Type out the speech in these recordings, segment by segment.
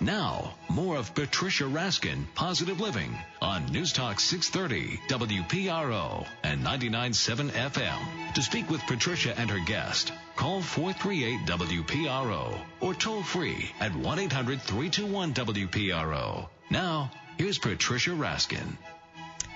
Now, more of Patricia Raskin, Positive Living, on News Talk 630, WPRO, and 99.7 FM. To speak with Patricia and her guest, call 438-WPRO or toll free at 1-800-321-WPRO. Now, here's Patricia Raskin.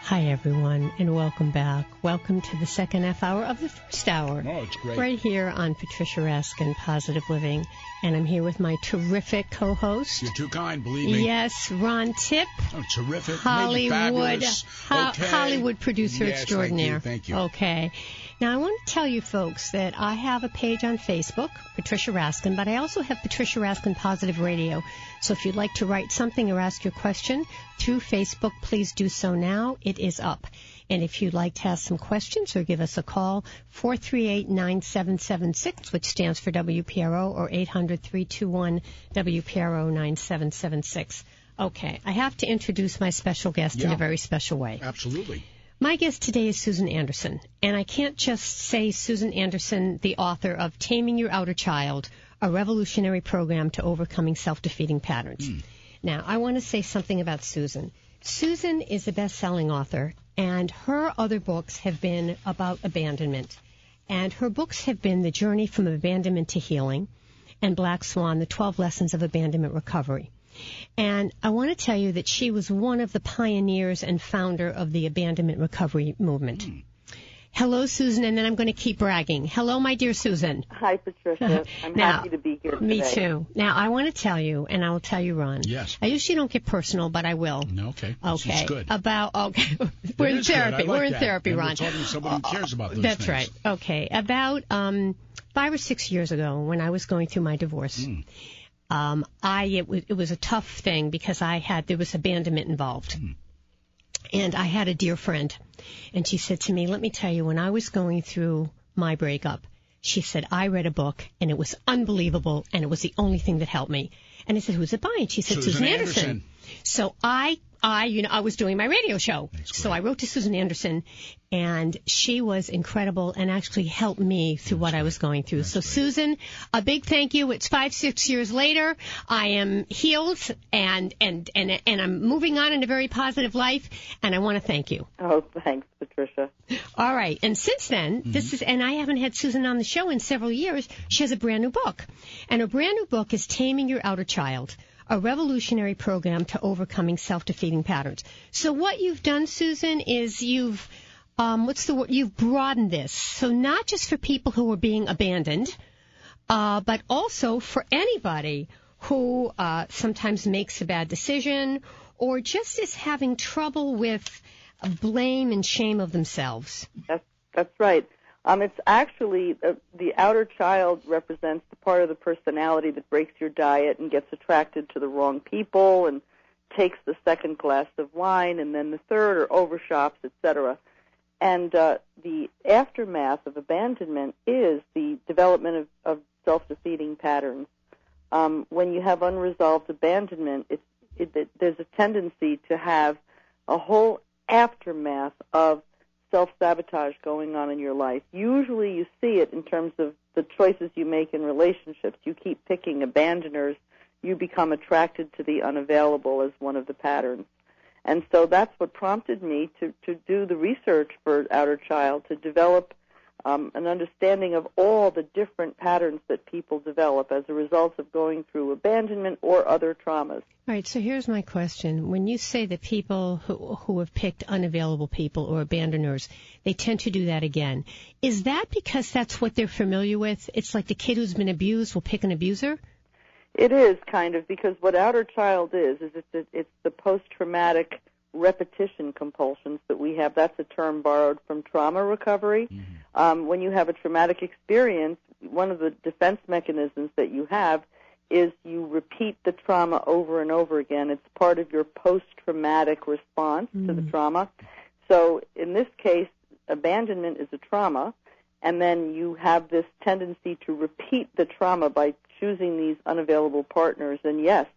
Hi, everyone, and welcome back. Welcome to the second half hour of the first hour. Oh, it's great. Right here on Patricia Raskin, Positive Living. And I'm here with my terrific co-host. You're too kind, believe me. Yes, Ron Tipp. Oh, terrific. Hollywood, okay. Hollywood producer yes, extraordinaire. Thank you. Okay. Now, I want to tell you folks that I have a page on Facebook, Patricia Raskin, but I also have Patricia Raskin Positive Radio. So if you'd like to write something or ask your question through Facebook, please do so now. It is up. And if you'd like to ask some questions or give us a call, 438-9776, which stands for WPRO, or 800-321-WPRO-9776. Okay, I have to introduce my special guest in a very special way. Absolutely. My guest today is Susan Anderson, and I can't just say Susan Anderson, the author of Taming Your Outer Child, a revolutionary program to overcoming self-defeating patterns. Now, I want to say something about Susan. Susan is a best-selling author, and her other books have been about abandonment. And her books have been The Journey from Abandonment to Healing and Black Swan, The 12 Lessons of Abandonment Recovery. And I want to tell you that she was one of the pioneers and founder of the abandonment recovery movement. Hello, Susan, and then I'm going to keep bragging. Hello, my dear Susan. Hi, Patricia. I'm happy to be here today. Me too. Now, I want to tell you, and I will tell you, Ron. Yes. I usually don't get personal, but I will. Okay. Okay. It's good. We're in therapy. We're in therapy, Ron. We're talking to somebody who cares about those That's things. right. Okay. About 5 or 6 years ago, when I was going through my divorce, it was a tough thing because there was abandonment involved. And I had a dear friend, and she said to me, let me tell you, when I was going through my breakup, she said, I read a book, and it was unbelievable, and it was the only thing that helped me. And I said, who's it by? And she said, Susan Anderson. So I was doing my radio show. So I wrote to Susan Anderson, and she was incredible and actually helped me through what I was going through. So, Susan, a big thank you. It's 5-6 years later. I am healed, and I'm moving on in a very positive life, and I want to thank you. Oh, thanks, Patricia. All right. And since then, and I haven't had Susan on the show in several years, she has a brand new book. And her brand new book is Taming Your Outer Child, a revolutionary program to overcoming self-defeating patterns. So what you've done, Susan, is you've broadened this. So not just for people who are being abandoned, but also for anybody who sometimes makes a bad decision or just is having trouble with blame and shame of themselves. That's right. It's actually the outer child represents the part of the personality that breaks your diet and gets attracted to the wrong people and takes the second glass of wine and then the third or overshops, etc. And the aftermath of abandonment is the development of self-defeating patterns. When you have unresolved abandonment, there's a tendency to have a whole aftermath of self-sabotage going on in your life. Usually you see it in terms of the choices you make in relationships. You keep picking abandoners. You become attracted to the unavailable as one of the patterns. And so that's what prompted me to do the research for Outer Child, to develop an understanding of all the different patterns that people develop as a result of going through abandonment or other traumas. All right, so here's my question. When you say that people who have picked unavailable people or abandoners, they tend to do that again, is that because that's what they're familiar with? It's like the kid who's been abused will pick an abuser? It is kind of, because what Outer Child is it's the post-traumatic repetition compulsions that we have. That's a term borrowed from trauma recovery. When you have a traumatic experience, one of the defense mechanisms that you have is you repeat the trauma over and over again. It's part of your post-traumatic response to the trauma. So in this case, abandonment is a trauma, and then you have this tendency to repeat the trauma by choosing these unavailable partners. And yes,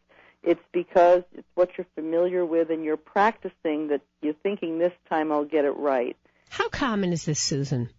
it's because it's what you're familiar with and you're practicing that you're thinking this time I'll get it right. How common is this, Susan?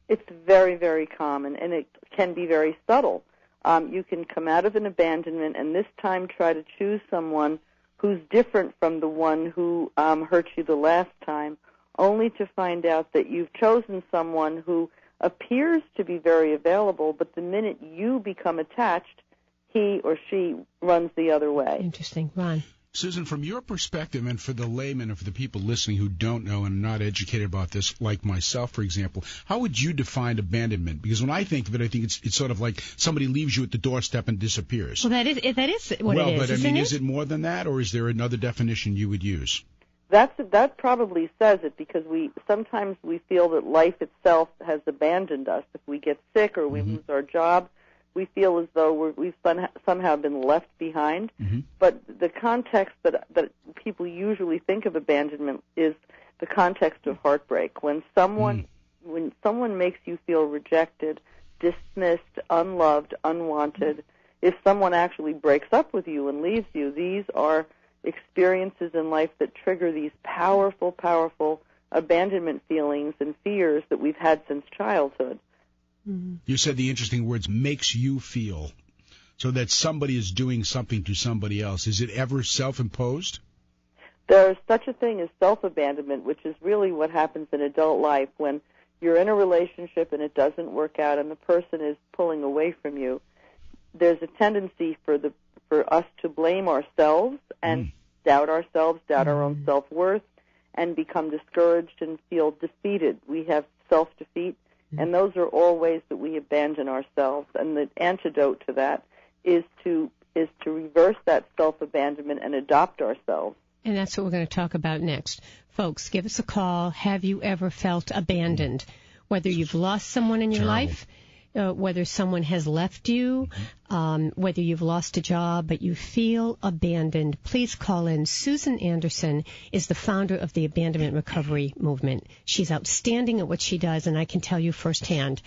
It's very, very common, and it can be very subtle. you can come out of an abandonment and this time try to choose someone who's different from the one who hurt you the last time, only to find out that you've chosen someone who appears to be very available, but the minute you become attached, he or she runs the other way. Interesting. Ron. Susan, from your perspective, and for the layman and for the people listening who don't know and are not educated about this, like myself, for example, how would you define abandonment? Because when I think of it, I think it's sort of like somebody leaves you at the doorstep and disappears. Well, that is what it is. Well, but I mean, it? Is it more than that, or is there another definition you would use? That probably says it, because sometimes we feel that life itself has abandoned us. If we get sick or we lose our job, we feel as though we've somehow been left behind. But the context that people usually think of abandonment is the context of heartbreak. When someone makes you feel rejected, dismissed, unloved, unwanted, if someone actually breaks up with you and leaves you, these are experiences in life that trigger these powerful, powerful abandonment feelings and fears that we've had since childhood. You said the interesting words, makes you feel, so that somebody is doing something to somebody else. Is it ever self-imposed? There is such a thing as self-abandonment, which is really what happens in adult life when you're in a relationship and it doesn't work out and the person is pulling away from you. There's a tendency for us to blame ourselves and doubt ourselves, doubt our own self-worth, and become discouraged and feel defeated. We have self-defeat. And those are all ways that we abandon ourselves. And the antidote to that is to reverse that self-abandonment and adopt ourselves. And that's what we're going to talk about next. Folks, give us a call. Have you ever felt abandoned? Whether you've lost someone in your life, whether someone has left you, whether you've lost a job, but you feel abandoned, please call in. Susan Anderson is the founder of the Abandonment Recovery Movement. She's outstanding at what she does, and I can tell you firsthand.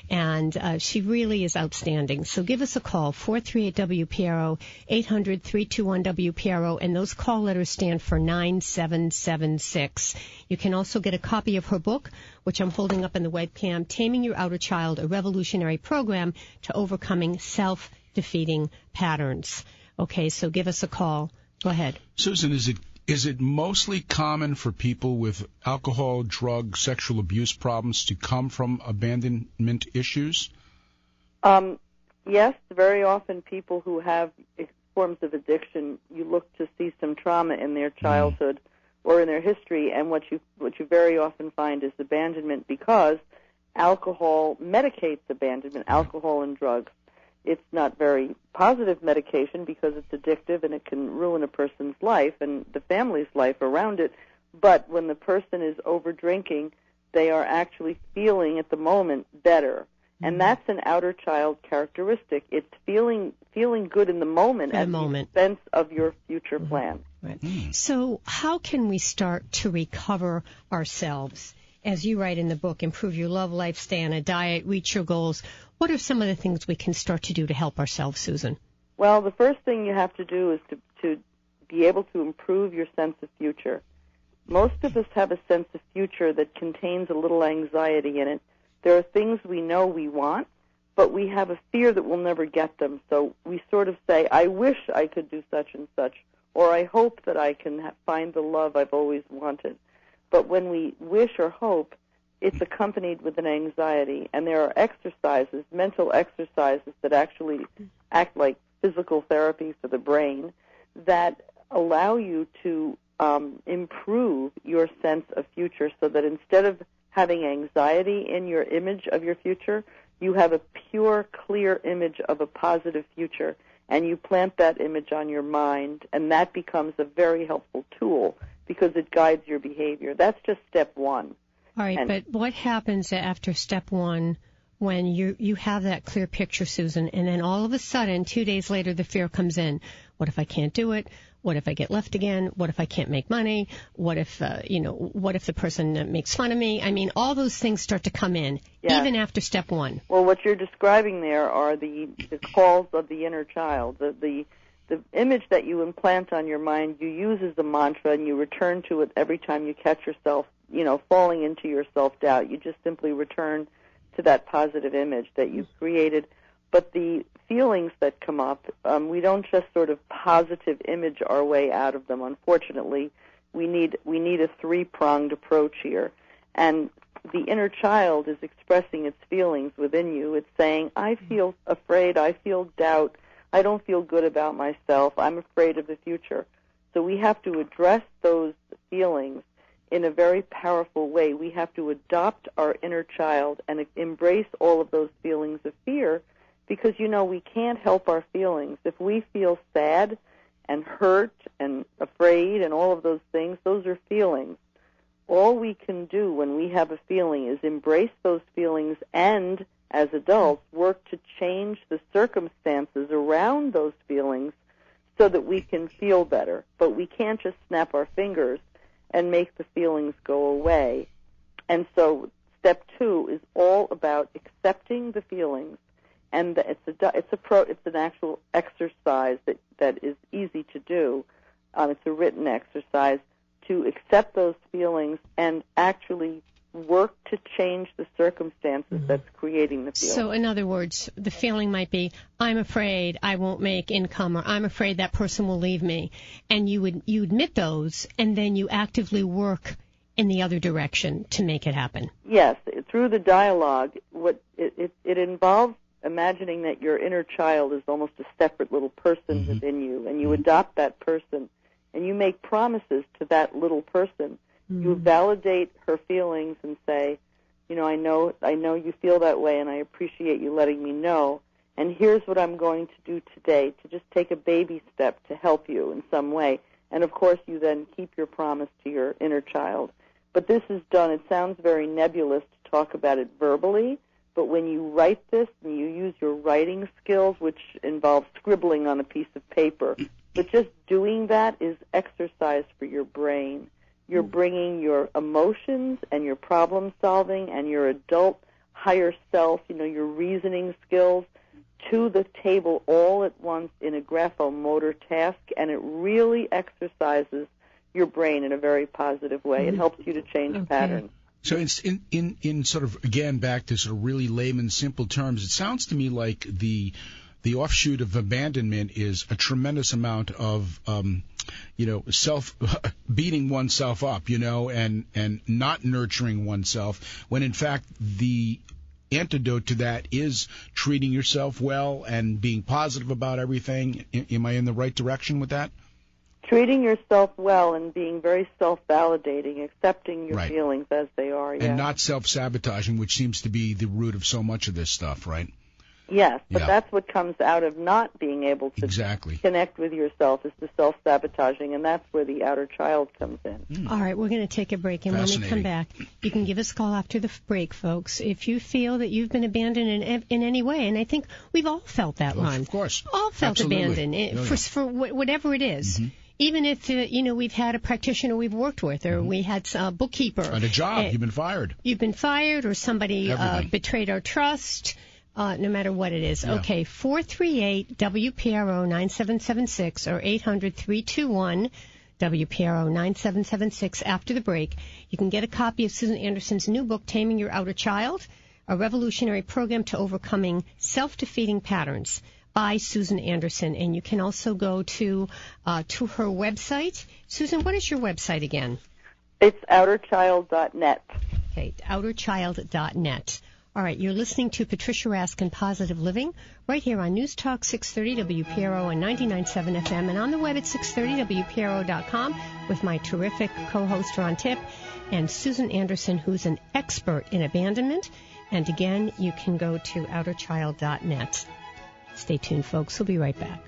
And she really is outstanding. So give us a call, 438-WPRO, 800-321-WPRO, and those call letters stand for 9776. You can also get a copy of her book, which I'm holding up in the webcam, Taming Your Outer Child, a Revolutionary Program to Overcoming Self-Defeating Patterns. Okay, so give us a call. Go ahead. Susan, is it mostly common for people with alcohol, drug, sexual abuse problems to come from abandonment issues? Yes, very often people who have forms of addiction, you look to see some trauma in their childhood or in their history, and what you very often find is abandonment, because alcohol medicates abandonment, alcohol and drugs. It's not very positive medication because it's addictive and it can ruin a person's life and the family's life around it. But when the person is over drinking, they are actually feeling at the moment better. And that's an outer child characteristic. It's feeling good in the moment at the expense of your future plan. Right. So how can we start to recover ourselves? As you write in the book, improve your love life, stay on a diet, reach your goals. What are some of the things we can start to do to help ourselves, Susan? Well, the first thing you have to do is to be able to improve your sense of future. Most of us have a sense of future that contains a little anxiety in it. There are things we know we want, but we have a fear that we'll never get them. So we sort of say, I wish I could do such and such, or I hope that I can find the love I've always wanted. But when we wish or hope, it's accompanied with an anxiety. And there are exercises, mental exercises, that actually act like physical therapy for the brain that allow you to improve your sense of future, so that instead of having anxiety in your image of your future, you have a pure, clear image of a positive future, and you plant that image on your mind, and that becomes a very helpful tool because it guides your behavior. That's just step one. All right, but what happens after step one when you have that clear picture, Susan, and then all of a sudden, 2 days later, the fear comes in? What if I can't do it? What if I get left again? What if I can't make money? What if, what if the person makes fun of me? I mean, all those things start to come in, even after step one. Well, what you're describing there are the calls of the inner child, the image that you implant on your mind, you use as a mantra, and you return to it every time you catch yourself, falling into your self-doubt. You just simply return to that positive image that you've created But the feelings that come up, we don't just sort of positive image our way out of them. Unfortunately, we need a three-pronged approach here. And the inner child is expressing its feelings within you. It's saying, I feel afraid, I feel doubt, I don't feel good about myself, I'm afraid of the future. So we have to address those feelings in a very powerful way. We have to adopt our inner child and embrace all of those feelings of fear, because, we can't help our feelings. If we feel sad and hurt and afraid and all of those things, those are feelings. All we can do when we have a feeling is embrace those feelings and, as adults, work to change the circumstances around those feelings so that we can feel better. But we can't just snap our fingers and make the feelings go away. And so step 2 is all about accepting the feelings, and it's an actual exercise that is easy to do. It's a written exercise to accept those feelings and actually work to change the circumstances that's creating the feeling. So, in other words, the feeling might be, I'm afraid I won't make income, or I'm afraid that person will leave me. And you admit those, and then you actively work in the other direction to make it happen. Yes, through the dialogue, it involves imagining that your inner child is almost a separate little person within you, and you adopt that person, and you make promises to that little person. You validate her feelings and say, I know you feel that way, and I appreciate you letting me know. And here's what I'm going to do today to just take a baby step to help you in some way. And, of course, you then keep your promise to your inner child. But this is done. It sounds very nebulous to talk about it verbally, but when you write this and you use your writing skills, which involves scribbling on a piece of paper, but just doing that is exercise for your brain. You're bringing your emotions and your problem solving and your adult higher self, your reasoning skills to the table all at once in a graphomotor task, and it really exercises your brain in a very positive way. It helps you to change patterns. So in sort of, again, back to sort of really layman, simple terms, it sounds to me like the offshoot of abandonment is a tremendous amount of, beating oneself up, and not nurturing oneself, when in fact the antidote to that is treating yourself well and being positive about everything. Am I in the right direction with that? Treating yourself well and being very self-validating, accepting your feelings as they are. And not self-sabotaging, which seems to be the root of so much of this stuff, right? Yes, but that's what comes out of not being able to connect with yourself, is the self-sabotaging, and that's where the outer child comes in. All right, we're going to take a break, and when we come back, you can give us a call after the break, folks, if you feel that you've been abandoned in any way, and I think we've all felt that, Ron. Of course. All felt abandoned, for whatever it is. Even if, we've had a practitioner we've worked with, or we had a bookkeeper. At a job, you've been fired. You've been fired, or somebody betrayed our trust. No matter what it is. Okay, 438-WPRO-9776 or 800-321-WPRO-9776 after the break. You can get a copy of Susan Anderson's new book, Taming Your Outer Child, a revolutionary program to overcoming self-defeating patterns by Susan Anderson. And you can also go to her website. Susan, what is your website again? It's outerchild.net. Okay, outerchild.net. All right, you're listening to Patricia Raskin, Positive Living, right here on News Talk 630 WPRO and 99.7 FM, and on the web at 630WPRO.com with my terrific co-host Ron Tipp and Susan Anderson, who's an expert in abandonment. And again, you can go to outerchild.net. Stay tuned, folks. We'll be right back.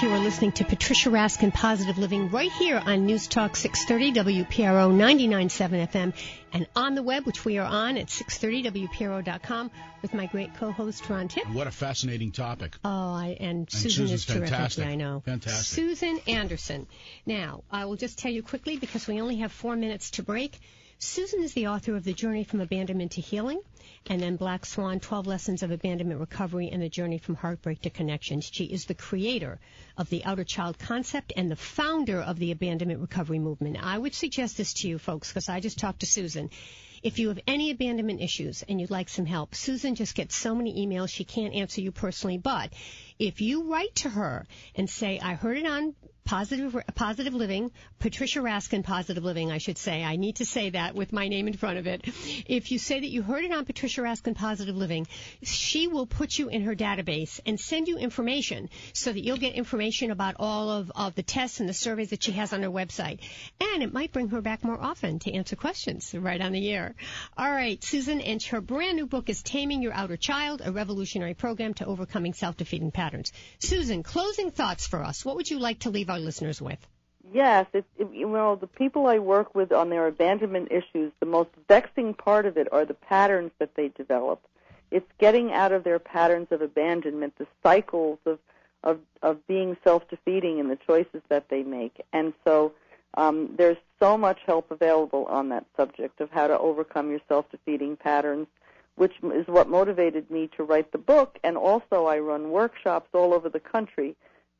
You are listening to Patricia Raskin, Positive Living, right here on News Talk 630 WPRO 99.7 FM, and on the web, which we are on at 630WPRO.com with my great co-host Ron Tipp. What a fascinating topic. And Susan is terrific. Fantastic. Yeah, I know. Fantastic. Susan Anderson. Now, I will just tell you quickly, because we only have 4 minutes to break. Susan is the author of The Journey from Abandonment to Healing, and then Black Swan, 12 Lessons of Abandonment Recovery and the Journey from Heartbreak to Connection. She is the creator of the outer child concept and the founder of the abandonment recovery movement. I would suggest this to you folks, because I just talked to Susan. If you have any abandonment issues and you'd like some help, Susan just gets so many emails she can't answer you personally. But if you write to her and say, I heard it on Positive Living, Patricia Raskin Positive Living, I should say. I need to say that with my name in front of it. If you say that you heard it on Patricia Raskin Positive Living, she will put you in her database and send you information so that you'll get information about all of the tests and the surveys that she has on her website. And it might bring her back more often to answer questions right on the air. All right, Susan, and her brand new book is Taming Your Outer Child, a revolutionary program to overcoming self-defeating patterns. Susan, closing thoughts for us. What would you like to leave our listeners with? Yes, the people I work with on their abandonment issues, the most vexing part of it are the patterns that they develop. It's getting out of their patterns of abandonment, the cycles of being self-defeating in the choices that they make. And so there's so much help available on that subject of how to overcome your self-defeating patterns, which is what motivated me to write the book. And also I run workshops all over the country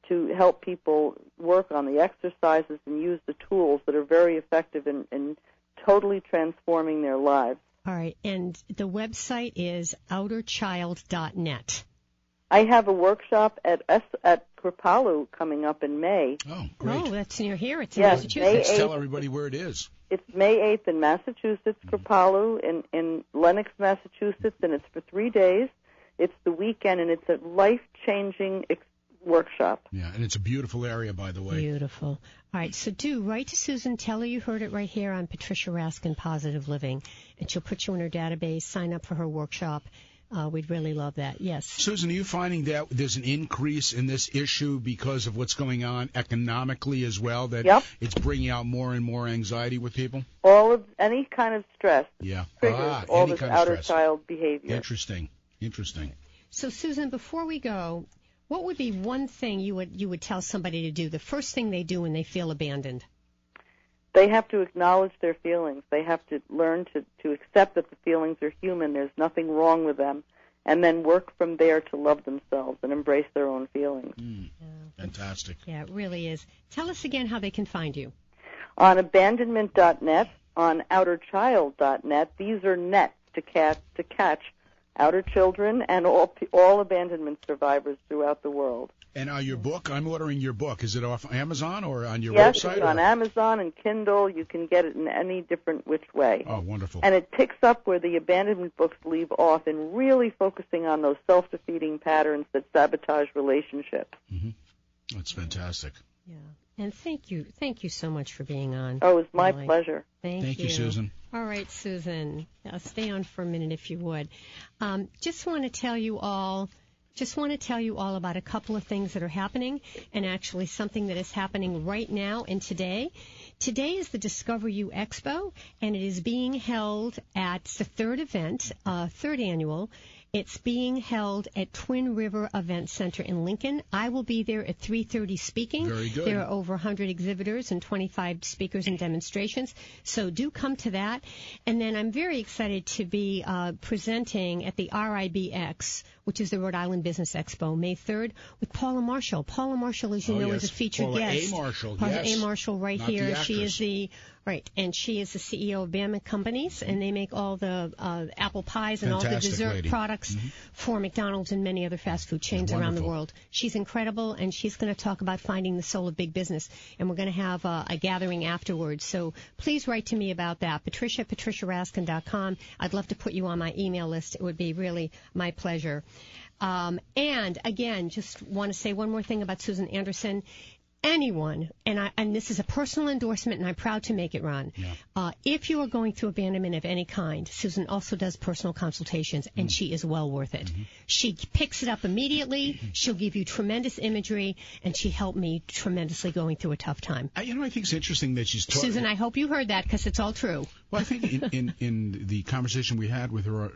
to help people work on the exercises and use the tools that are very effective in totally transforming their lives. All right, and the website is outerchild.net. I have a workshop at Kripalu coming up in May. Oh, great. Oh, that's near here. It's in Yes, Massachusetts. Let's tell everybody where it is. It's May 8th in Massachusetts, Kripalu, in Lenox, Massachusetts, and it's for 3 days. It's the weekend, and it's a life-changing workshop. Yeah, and it's a beautiful area, by the way. Beautiful. All right, so do write to Susan. Tell her you heard it right here on Patricia Raskin Positive Living, and she'll put you in her database. Sign up for her workshop. We'd really love that. Yes. Susan, are you finding that there's an increase in this issue because of what's going on economically as well, that Yep. it's bringing out more and more anxiety with people? All of any kind of stress Yeah. triggers all any this kind of outer stress. child behavior. Interesting. So, Susan, before we go, what would be one thing you would tell somebody to do, the first thing they do when they feel abandoned? They have to acknowledge their feelings. They have to learn to accept that the feelings are human. There's nothing wrong with them. And then work from there to love themselves and embrace their own feelings. Fantastic. Yeah, it really is. Tell us again how they can find you. On abandonment.net, on outerchild.net, these are nets to catch outer children and all abandonment survivors throughout the world. And your book, I'm ordering your book. Is it off Amazon or on your Yes, website? it's on Amazon and Kindle. You can get it in any different which way. Oh, wonderful. And it picks up where the abandonment books leave off in really focusing on those self-defeating patterns that sabotage relationships. Mm-hmm. That's fantastic. Yeah. And thank you so much for being on. Oh, it was my Really. pleasure. Thank you, Susan. All right, Susan. Now stay on for a minute if you would. Just want to tell you all about a couple of things that are happening, and actually something that is happening right now and today. Today is the Discover You Expo, and it is being held at the third event, third annual. It's being held at Twin River Event Center in Lincoln. I will be there at 3:30 speaking. Very good. There are over 100 exhibitors and 25 speakers and demonstrations, so do come to that. And then I'm very excited to be presenting at the RIBX, which is the Rhode Island Business Expo, May 3rd, with Paula Marshall. Paula Marshall, as you know, is a featured Paula guest. A. Marshall, Paula yes. A. Marshall right Not here. the She is actress. she is the CEO of Bama Companies, and they make all the apple pies and all the Fantastic dessert lady. products for McDonald's and many other fast food chains around the wonderful. world. She's incredible, and she's going to talk about finding the soul of big business, and we're going to have a gathering afterwards. So please write to me about that. patriciaraskin.com. I'd love to put you on my email list. It would be really my pleasure. And again, just want to say one more thing about Susan Anderson. Anyone, and this is a personal endorsement, and I'm proud to make it, Ron. Yeah. If you are going through abandonment of any kind, Susan also does personal consultations, and she is well worth it. She picks it up immediately. She'll give you tremendous imagery, and she helped me tremendously going through a tough time. I think it's interesting that she's talking. Susan, I hope you heard that, because it's all true. Well, I think in the conversation we had with her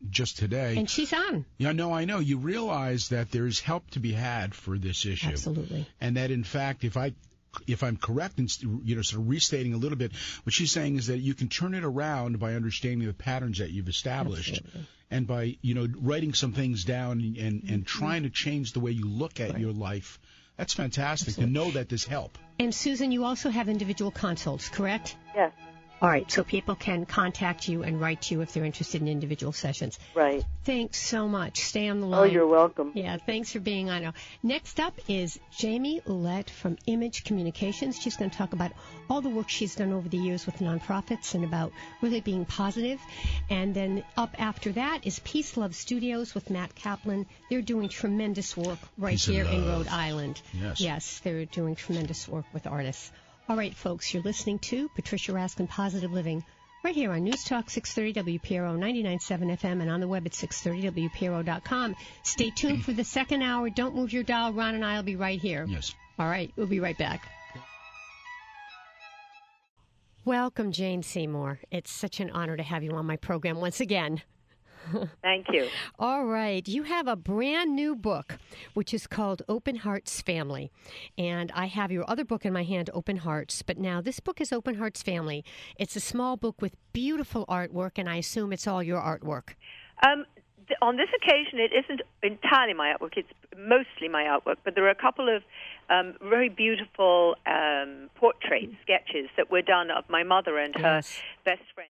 just today. And she's on. Yeah, no, I know. You realize that there's help to be had for this issue. Absolutely. And that, in fact, if I if I'm correct in sort of restating a little bit, what she's saying is that you can turn it around by understanding the patterns that you've established. Absolutely. And by writing some things down and trying to change the way you look at your life. That's fantastic. Absolutely. To know that this help. And Susan, you also have individual consults, correct? Yes. All right, so people can contact you and write to you if they're interested in individual sessions. Right. Thanks so much. Stay on the line. Oh, you're welcome. Yeah, thanks for being on. Next up is Jamie Ouellette from Image Communications. She's going to talk about all the work she's done over the years with nonprofits and about really being positive. And then up after that is Peace Love Studios with Matt Kaplan. They're doing tremendous work right here in Rhode Island. Yes, they're doing tremendous work with artists. All right, folks, you're listening to Patricia Raskin Positive Living right here on News Talk 630 WPRO 99.7 FM and on the web at 630WPRO.com. Stay tuned for the second hour. Don't move your dial. Ron and I will be right here. Yes. All right, we'll be right back. Welcome, Jane Seymour. It's such an honor to have you on my program once again. Thank you. All right. You have a brand new book, which is called Open Hearts Family. And I have your other book in my hand, Open Hearts. But now this book is Open Hearts Family. It's a small book with beautiful artwork, and I assume it's all your artwork. On this occasion, it isn't entirely my artwork. It's mostly my artwork. But there are a couple of very beautiful portrait sketches that were done of my mother and her best friend.